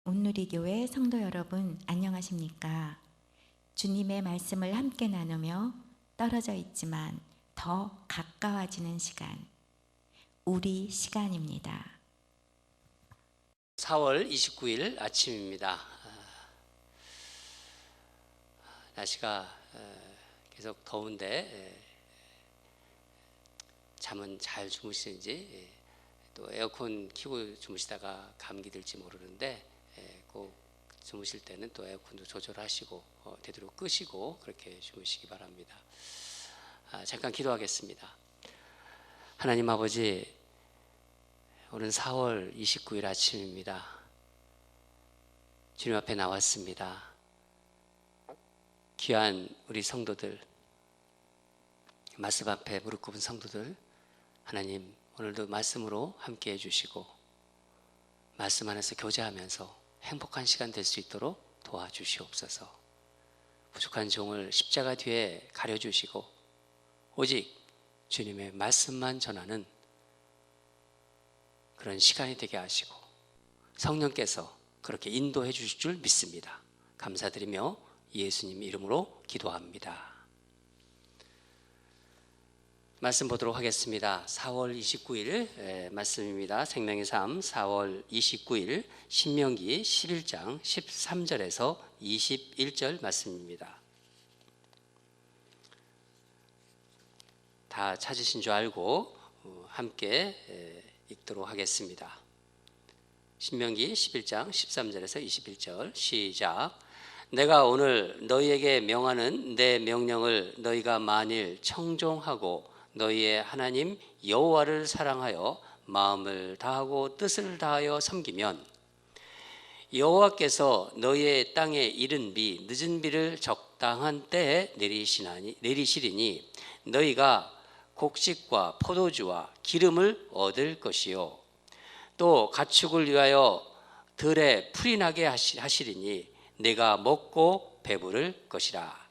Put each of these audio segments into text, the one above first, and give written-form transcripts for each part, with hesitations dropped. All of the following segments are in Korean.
온누리교회 성도 여러분, 안녕하십니까? 주님의 말씀을 함께 나누며 떨어져 있지만 더 가까워지는 시간, 우리 시간입니다. 4월 29일 아침입니다. 날씨가 계속 더운데 잠은 잘 주무시는지, 또 에어컨 켜고 주무시다가 감기 들지 모르는데 꼭 주무실 때는 또 에어컨도 조절하시고 되도록 끄시고 그렇게 주무시기 바랍니다. 잠깐 기도하겠습니다. 하나님 아버지, 오늘 4월 29일 아침입니다. 주님 앞에 나왔습니다. 귀한 우리 성도들, 말씀 앞에 무릎 꿇은 성도들, 하나님 오늘도 말씀으로 함께 해주시고 말씀 안에서 교제하면서 행복한 시간 될 수 있도록 도와주시옵소서. 부족한 종을 십자가 뒤에 가려주시고 오직 주님의 말씀만 전하는 그런 시간이 되게 하시고 성령께서 그렇게 인도해 주실 줄 믿습니다. 감사드리며 예수님 이름으로 기도합니다. 말씀 보도록 하겠습니다. 4월 29일 말씀입니다. 생명의 삶 4월 29일 신명기 11장 13절에서 21절 말씀입니다. 다 찾으신 줄 알고 함께 읽도록 하겠습니다. 신명기 11장 13절에서 21절 시작. 내가 오늘 너희에게 명하는 내 명령을 너희가 만일 청종하고 너희의 하나님 여호와를 사랑하여 마음을 다하고 뜻을 다하여 섬기면 여호와께서 너희의 땅에 이른 비 늦은 비를 적당한 때에 내리시리니 너희가 곡식과 포도주와 기름을 얻을 것이요 또 가축을 위하여 들에 풀이 나게 하시리니 내가 먹고 배부를 것이라.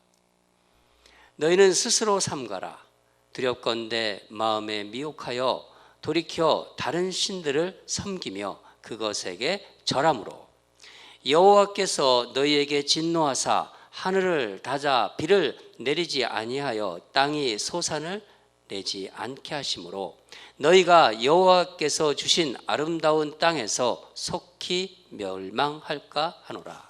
너희는 스스로 삼가라. 두렵건대 마음에 미혹하여 돌이켜 다른 신들을 섬기며 그것에게 절함으로 여호와께서 너희에게 진노하사 하늘을 닫아 비를 내리지 아니하여 땅이 소산을 내지 않게 하심으로 너희가 여호와께서 주신 아름다운 땅에서 속히 멸망할까 하노라.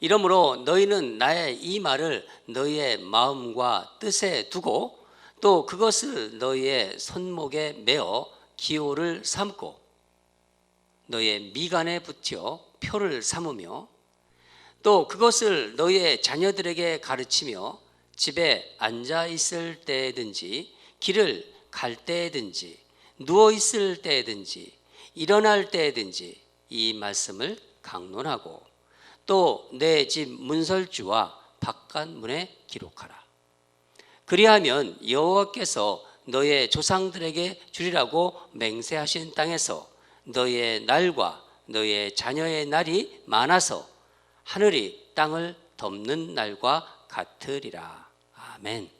이러므로 너희는 나의 이 말을 너희의 마음과 뜻에 두고 또 그것을 너희의 손목에 메어 기호를 삼고 너희의 미간에 붙여 표를 삼으며 또 그것을 너희의 자녀들에게 가르치며 집에 앉아 있을 때든지 길을 갈 때든지 누워 있을 때든지 일어날 때든지 이 말씀을 강론하고 또 내 집 문설주와 바깥문에 기록하라. 그리하면 여호와께서 너희의 조상들에게 주리라고 맹세하신 땅에서 너희의 날과 너희의 자녀의 날이 많아서 하늘이 땅을 덮는 날과 같으리라. 아멘.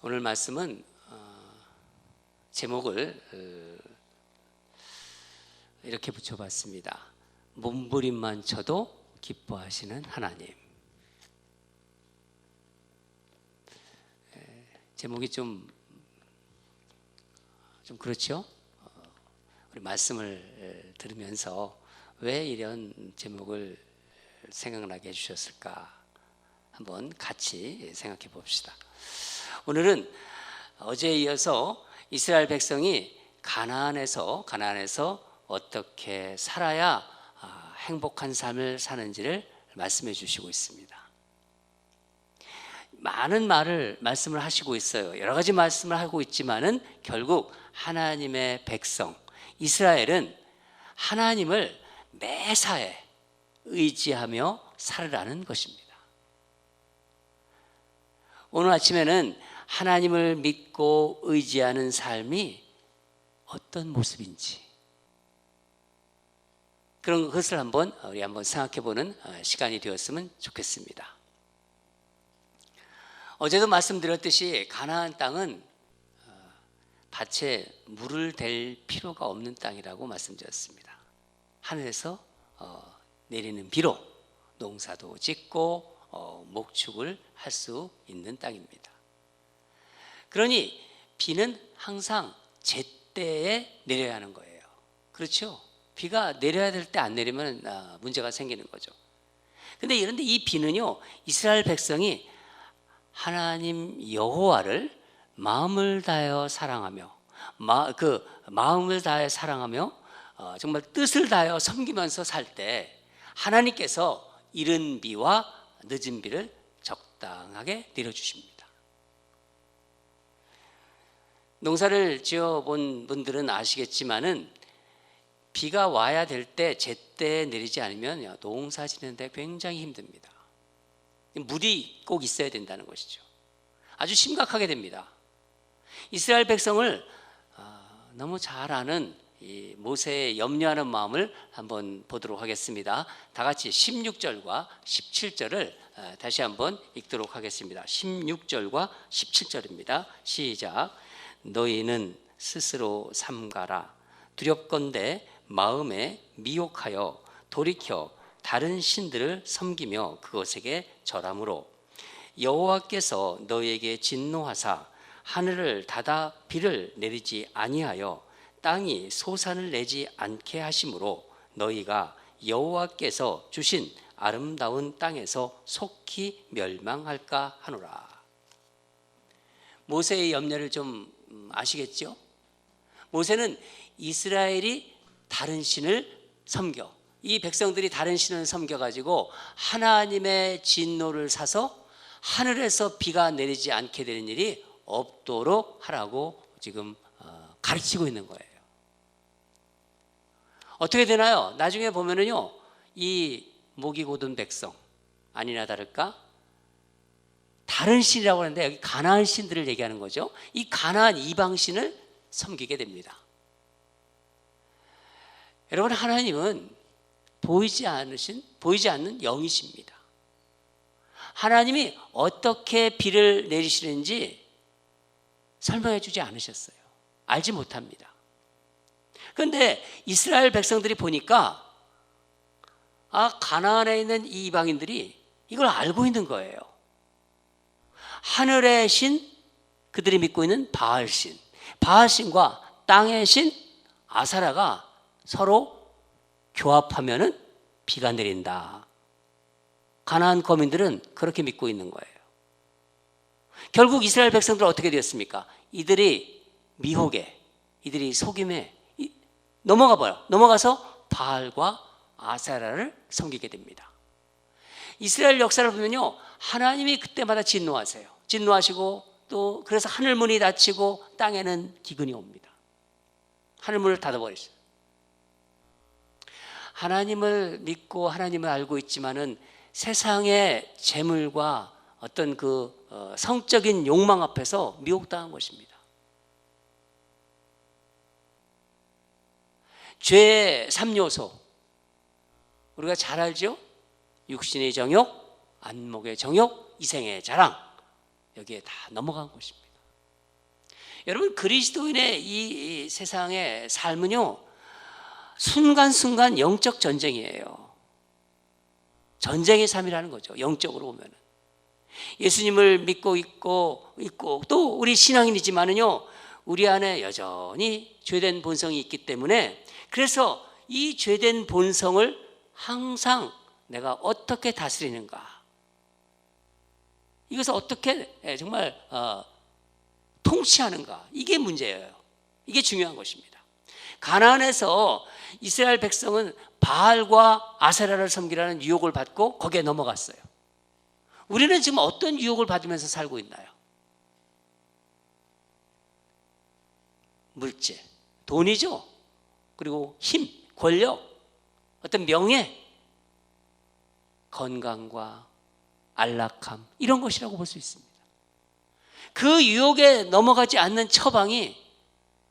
오늘 말씀은 제목을 이렇게 붙여봤습니다. 몸부림만 쳐도 기뻐하시는 하나님. 제목이 좀 그렇죠? 우리 말씀을 들으면서 왜 이런 제목을 생각나게 해주셨을까? 한번 같이 생각해 봅시다. 오늘은 어제에 이어서 이스라엘 백성이 가나안에서 어떻게 살아야 행복한 삶을 사는지를 말씀해 주시고 있습니다. 많은 말씀을 하시고 있어요. 여러 가지 말씀을 하고 있지만은 결국 하나님의 백성 이스라엘은 하나님을 매사에 의지하며 살으라는 것입니다. 오늘 아침에는 하나님을 믿고 의지하는 삶이 어떤 모습인지 그런 것을 우리 한번 생각해 보는 시간이 되었으면 좋겠습니다. 어제도 말씀드렸듯이 가나안 땅은 밭에 물을 댈 필요가 없는 땅이라고 말씀드렸습니다. 하늘에서 내리는 비로 농사도 짓고 목축을 할 수 있는 땅입니다. 그러니 비는 항상 제때에 내려야 하는 거예요. 그렇죠? 비가 내려야 될 때 안 내리면 문제가 생기는 거죠. 그런데 이 비는요, 이스라엘 백성이 하나님 여호와를 마음을 다하여 사랑하며 마음을 다하여 사랑하며 정말 뜻을 다하여 섬기면서 살 때 하나님께서 이른 비와 늦은 비를 적당하게 내려주십니다. 농사를 지어본 분들은 아시겠지만은 비가 와야 될 때 제때 내리지 않으면 농사 지는데 굉장히 힘듭니다. 물이 꼭 있어야 된다는 것이죠. 아주 심각하게 됩니다. 이스라엘 백성을 너무 잘 아는 이 모세의 염려하는 마음을 한번 보도록 하겠습니다. 다 같이 16절과 17절을 다시 한번 읽도록 하겠습니다. 16절과 17절입니다. 시작. 너희는 스스로 삼가라. 두렵건대 마음에 미혹하여 돌이켜 다른 신들을 섬기며 그것에게 절함으로 여호와께서 너희에게 진노하사 하늘을 닫아 비를 내리지 아니하여 땅이 소산을 내지 않게 하심으로 너희가 여호와께서 주신 아름다운 땅에서 속히 멸망할까 하노라. 모세의 염려를 좀 아시겠죠? 모세는 이스라엘이 다른 신을 섬겨, 이 백성들이 다른 신을 섬겨가지고 하나님의 진노를 사서 하늘에서 비가 내리지 않게 되는 일이 없도록 하라고 지금 가르치고 있는 거예요. 어떻게 되나요? 나중에 보면은요, 이 목이 곧은 백성, 아니나 다를까 다른 신이라고 하는데 여기 가나안 신들을 얘기하는 거죠. 이 가나안 이방 신을 섬기게 됩니다. 여러분, 하나님은 보이지 않는 영이십니다. 하나님이 어떻게 비를 내리시는지 설명해 주지 않으셨어요. 알지 못합니다. 그런데 이스라엘 백성들이 보니까 가나안에 있는 이 이방인들이 이걸 알고 있는 거예요. 하늘의 신, 그들이 믿고 있는 바알신, 바알신과 땅의 신 아사라가 서로 교합하면은 비가 내린다. 가나안 거민들은 그렇게 믿고 있는 거예요. 결국 이스라엘 백성들은 어떻게 되었습니까? 이들이 미혹에, 이들이 속임에 넘어가서 바알과 아사라를 섬기게 됩니다. 이스라엘 역사를 보면요, 하나님이 그때마다 진노하세요. 진노하시고 또 그래서 하늘문이 닫히고 땅에는 기근이 옵니다. 하늘문을 닫아버리죠. 하나님을 믿고 하나님을 알고 있지만은 세상의 재물과 어떤 성적인 욕망 앞에서 미혹당한 것입니다. 죄의 3요소, 우리가 잘 알죠? 육신의 정욕, 안목의 정욕, 이생의 자랑, 여기에 다 넘어간 것입니다. 여러분, 그리스도인의 이 세상의 삶은요, 순간순간 영적 전쟁이에요. 전쟁의 삶이라는 거죠. 영적으로 보면은. 예수님을 믿고 있고 또 우리 신앙인이지만은요, 우리 안에 여전히 죄된 본성이 있기 때문에, 그래서 이 죄된 본성을 항상 내가 어떻게 다스리는가, 이것을 어떻게 정말 통치하는가, 이게 문제예요. 이게 중요한 것입니다. 가나안에서 이스라엘 백성은 바알과 아세라를 섬기라는 유혹을 받고 거기에 넘어갔어요. 우리는 지금 어떤 유혹을 받으면서 살고 있나요? 물질, 돈이죠. 그리고 힘, 권력, 어떤 명예, 건강과 안락함, 이런 것이라고 볼 수 있습니다. 그 유혹에 넘어가지 않는 처방이,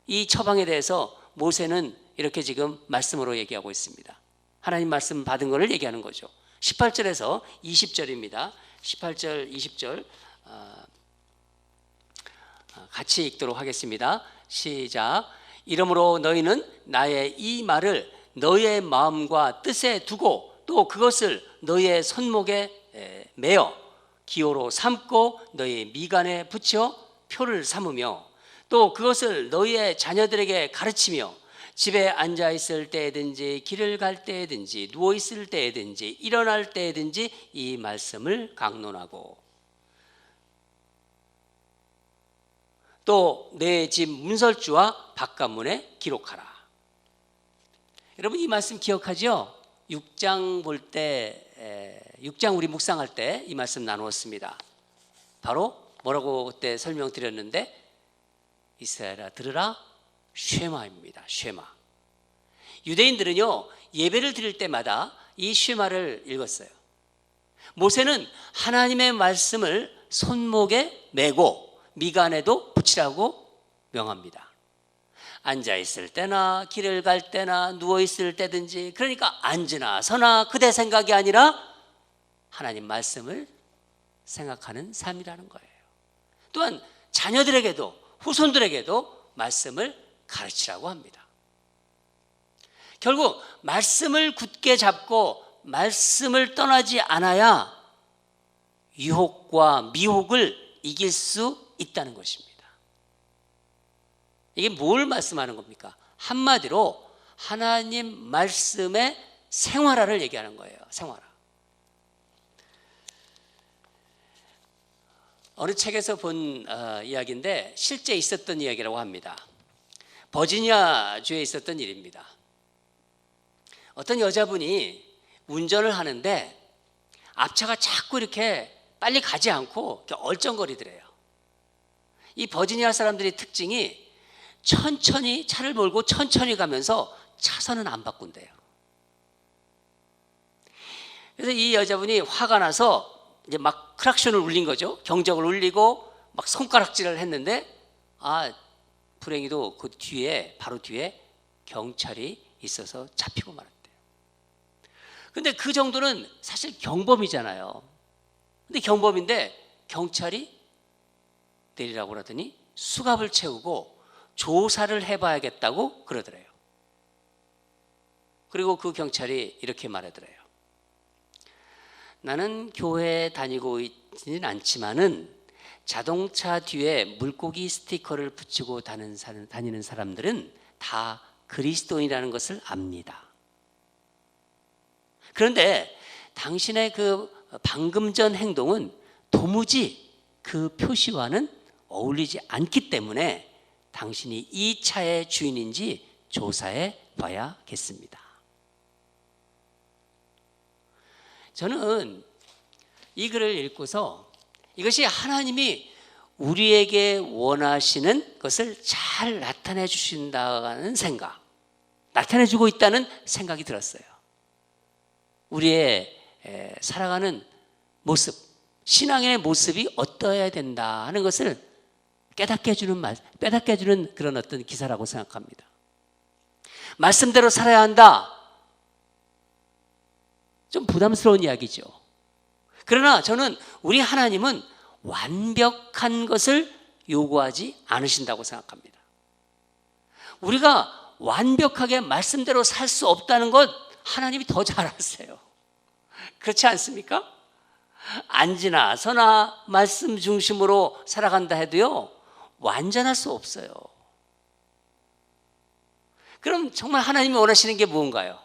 이 처방에 대해서 모세는 이렇게 지금 말씀으로 얘기하고 있습니다. 하나님 말씀 받은 것을 얘기하는 거죠. 18절에서 20절입니다. 18절, 20절 같이 읽도록 하겠습니다. 시작. 이러므로 너희는 나의 이 말을 너희의 마음과 뜻에 두고 또 그것을 너희의 손목에 매어 기호로 삼고 너희 미간에 붙여 표를 삼으며 또 그것을 너희의 자녀들에게 가르치며 집에 앉아 있을 때든지 길을 갈 때든지 누워 있을 때든지 일어날 때든지 이 말씀을 강론하고 또 내 집 문설주와 바깥문에 기록하라. 여러분 이 말씀 기억하죠? 6장 볼 때 6장 우리 묵상할 때 이 말씀 나누었습니다. 바로 뭐라고 그때 설명드렸는데 이스라엘아 들으라 쉐마입니다. 쉐마. 유대인들은요 예배를 드릴 때마다 이 쉐마를 읽었어요. 모세는 하나님의 말씀을 손목에 메고 미간에도 붙이라고 명합니다. 앉아있을 때나 길을 갈 때나 누워있을 때든지 그러니까 앉으나 서나 그대 생각이 아니라 하나님 말씀을 생각하는 삶이라는 거예요. 또한 자녀들에게도 후손들에게도 말씀을 가르치라고 합니다. 결국 말씀을 굳게 잡고 말씀을 떠나지 않아야 유혹과 미혹을 이길 수 있다는 것입니다. 이게 뭘 말씀하는 겁니까? 한마디로 하나님 말씀의 생활화를 얘기하는 거예요. 생활화. 어느 책에서 본 이야기인데 실제 있었던 이야기라고 합니다. 버지니아주에 있었던 일입니다. 어떤 여자분이 운전을 하는데 앞차가 자꾸 이렇게 빨리 가지 않고 이렇게 얼쩡거리더래요. 이 버지니아 사람들의 특징이 천천히 차를 몰고 천천히 가면서 차선은 안 바꾼대요. 그래서 이 여자분이 화가 나서 이제 막 크락션을 울린 거죠. 경적을 울리고 막 손가락질을 했는데 불행히도 그 뒤에 바로 뒤에 경찰이 있어서 잡히고 말았대요. 근데 그 정도는 사실 경범이잖아요. 근데 경범인데 경찰이 내리라고 그러더니 수갑을 채우고 조사를 해봐야겠다고 그러더래요. 그리고 그 경찰이 이렇게 말하더래요. 나는 교회에 다니고 있지는 않지만은 자동차 뒤에 물고기 스티커를 붙이고 다니는 사람들은 다 그리스도인이라는 것을 압니다. 그런데 당신의 그 방금 전 행동은 도무지 그 표시와는 어울리지 않기 때문에 당신이 이 차의 주인인지 조사해 봐야겠습니다. 저는 이 글을 읽고서 이것이 하나님이 우리에게 원하시는 것을 잘 나타내 주신다는 생각, 나타내 주고 있다는 생각이 들었어요. 우리의 살아가는 모습, 신앙의 모습이 어떠해야 된다 하는 것을 깨닫게 해주는 그런 어떤 기사라고 생각합니다. 말씀대로 살아야 한다. 좀 부담스러운 이야기죠. 그러나 저는 우리 하나님은 완벽한 것을 요구하지 않으신다고 생각합니다. 우리가 완벽하게 말씀대로 살 수 없다는 것 하나님이 더 잘 아세요. 그렇지 않습니까? 앉으나 서나 말씀 중심으로 살아간다 해도요 완전할 수 없어요. 그럼 정말 하나님이 원하시는 게 뭔가요?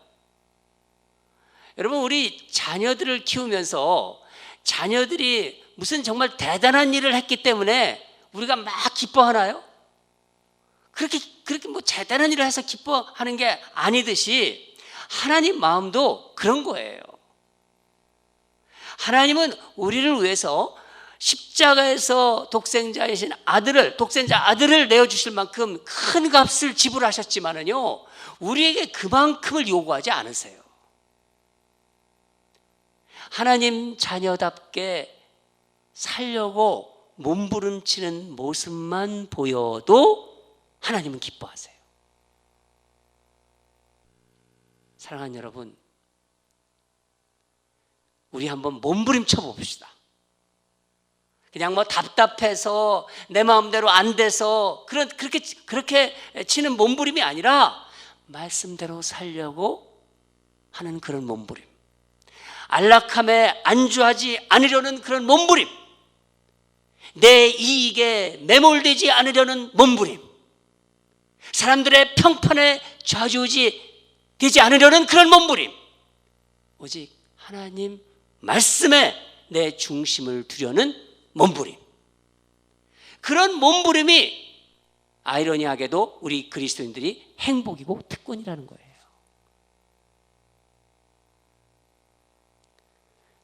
여러분 우리 자녀들을 키우면서 자녀들이 무슨 정말 대단한 일을 했기 때문에 우리가 막 기뻐하나요? 그렇게 뭐 대단한 일을 해서 기뻐하는 게 아니듯이 하나님 마음도 그런 거예요. 하나님은 우리를 위해서 십자가에서 독생자 아들을 내어주실 만큼 큰 값을 지불하셨지만은요 우리에게 그만큼을 요구하지 않으세요. 하나님 자녀답게 살려고 몸부림치는 모습만 보여도 하나님은 기뻐하세요. 사랑하는 여러분, 우리 한번 몸부림쳐 봅시다. 그냥 뭐 답답해서 내 마음대로 안 돼서 그렇게 치는 몸부림이 아니라 말씀대로 살려고 하는 그런 몸부림, 안락함에 안주하지 않으려는 그런 몸부림, 내 이익에 매몰되지 않으려는 몸부림, 사람들의 평판에 좌지우지 되지 않으려는 그런 몸부림, 오직 하나님 말씀에 내 중심을 두려는 몸부림. 그런 몸부림이 아이러니하게도 우리 그리스도인들이 행복이고 특권이라는 거예요.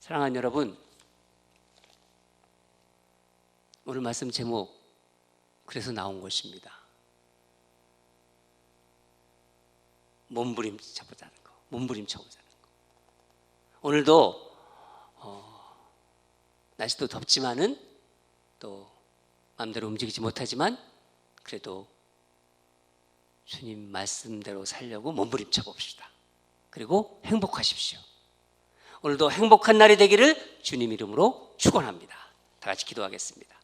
사랑하는 여러분, 오늘 말씀 제목 그래서 나온 것입니다. 몸부림쳐보자는 거. 몸부림쳐보자는 거. 오늘도 날씨도 덥지만은 또 마음대로 움직이지 못하지만 그래도 주님 말씀대로 살려고 몸부림쳐 봅시다. 그리고 행복하십시오. 오늘도 행복한 날이 되기를 주님 이름으로 축원합니다. 다 같이 기도하겠습니다.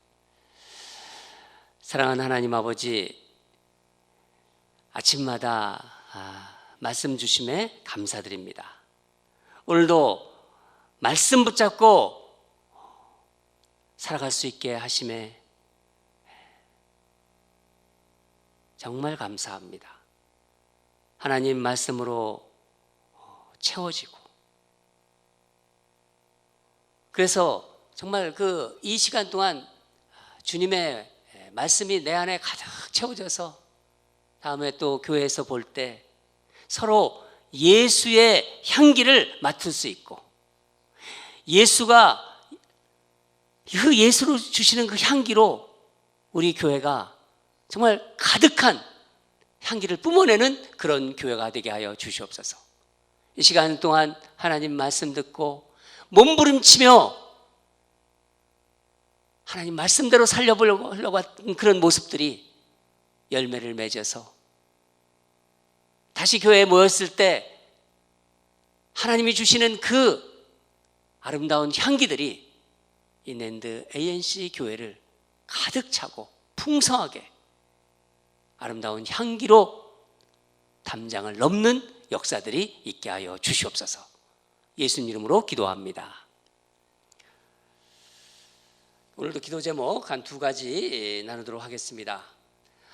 사랑하는 하나님 아버지, 아침마다 말씀 주심에 감사드립니다. 오늘도 말씀 붙잡고 살아갈 수 있게 하심에 정말 감사합니다. 하나님 말씀으로 채워지고, 그래서 정말 이 시간 동안 주님의 말씀이 내 안에 가득 채워져서 다음에 또 교회에서 볼 때 서로 예수의 향기를 맡을 수 있고, 예수가 그 예수로 주시는 그 향기로 우리 교회가 정말 가득한 향기를 뿜어내는 그런 교회가 되게 하여 주시옵소서. 이 시간 동안 하나님 말씀 듣고 몸부림치며 하나님 말씀대로 살려보려고 하는 그런 모습들이 열매를 맺어서 다시 교회에 모였을 때 하나님이 주시는 그 아름다운 향기들이 인랜드 ANC 교회를 가득 차고 풍성하게 아름다운 향기로 담장을 넘는 역사들이 있게 하여 주시옵소서. 예수님 이름으로 기도합니다. 오늘도 기도 제목 한 2가지 나누도록 하겠습니다.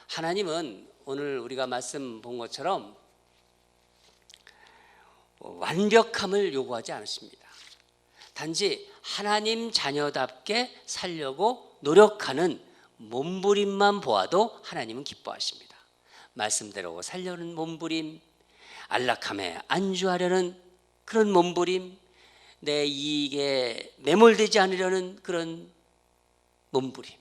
하나님은 오늘 우리가 말씀 본 것처럼 완벽함을 요구하지 않으십니다. 단지 하나님 자녀답게 살려고 노력하는 몸부림만 보아도 하나님은 기뻐하십니다. 말씀대로 살려는 몸부림, 안락함에 안주하려는 그런 몸부림, 내 이익에 매몰되지 않으려는 그런 몸부림,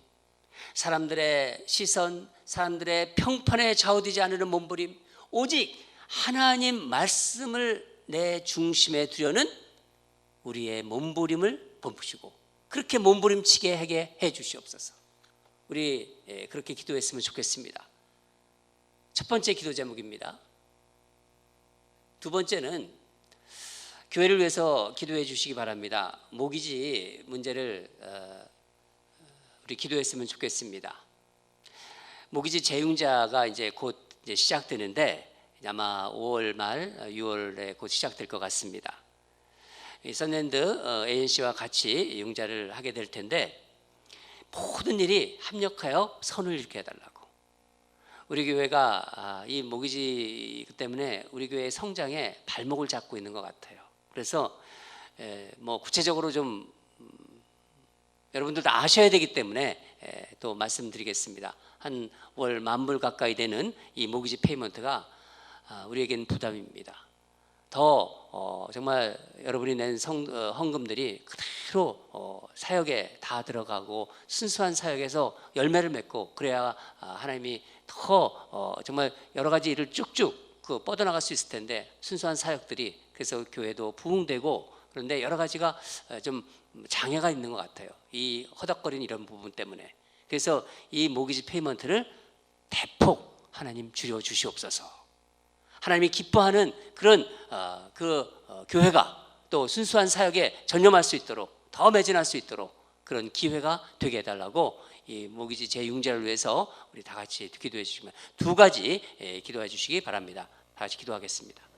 사람들의 시선, 사람들의 평판에 좌우되지 않으려는 몸부림, 오직 하나님 말씀을 내 중심에 두려는 우리의 몸부림을 범푸시고 그렇게 몸부림치게 하게 해 주시옵소서. 우리 그렇게 기도했으면 좋겠습니다. 첫 번째 기도 제목입니다. 두 번째는 교회를 위해서 기도해 주시기 바랍니다. 모기지 문제를 우리 기도했으면 좋겠습니다. 모기지 재융자가 이제 곧 시작되는데 아마 5월 말 6월에 곧 시작될 것 같습니다. 선랜드 ANC와 같이 융자를 하게 될 텐데 모든 일이 합력하여 선을 일으켜 해달라고. 우리 교회가 이 모기지 때문에 우리 교회의 성장에 발목을 잡고 있는 것 같아요. 그래서 뭐 구체적으로 좀 여러분들도 아셔야 되기 때문에 또 말씀드리겠습니다. 한 월 10,000불 가까이 되는 이 모기지 페이먼트가 우리에겐 부담입니다. 더 정말 여러분이 낸 헌금들이 그대로 사역에 다 들어가고 순수한 사역에서 열매를 맺고 그래야 하나님이 더 정말 여러 가지 일을 쭉쭉 뻗어나갈 수 있을 텐데 순수한 사역들이 그래서 교회도 부흥되고 그런데 여러 가지가 좀 장애가 있는 것 같아요. 이 허덕거리는 이런 부분 때문에. 그래서 이 모기지 페이먼트를 대폭 하나님 줄여 주시옵소서. 하나님이 기뻐하는 그런 교회가 또 순수한 사역에 전념할 수 있도록 더 매진할 수 있도록 그런 기회가 되게 해달라고 이 모기지 재융자를 위해서 우리 다 같이 기도해 주시면 두 가지 기도해 주시기 바랍니다. 다 같이 기도하겠습니다.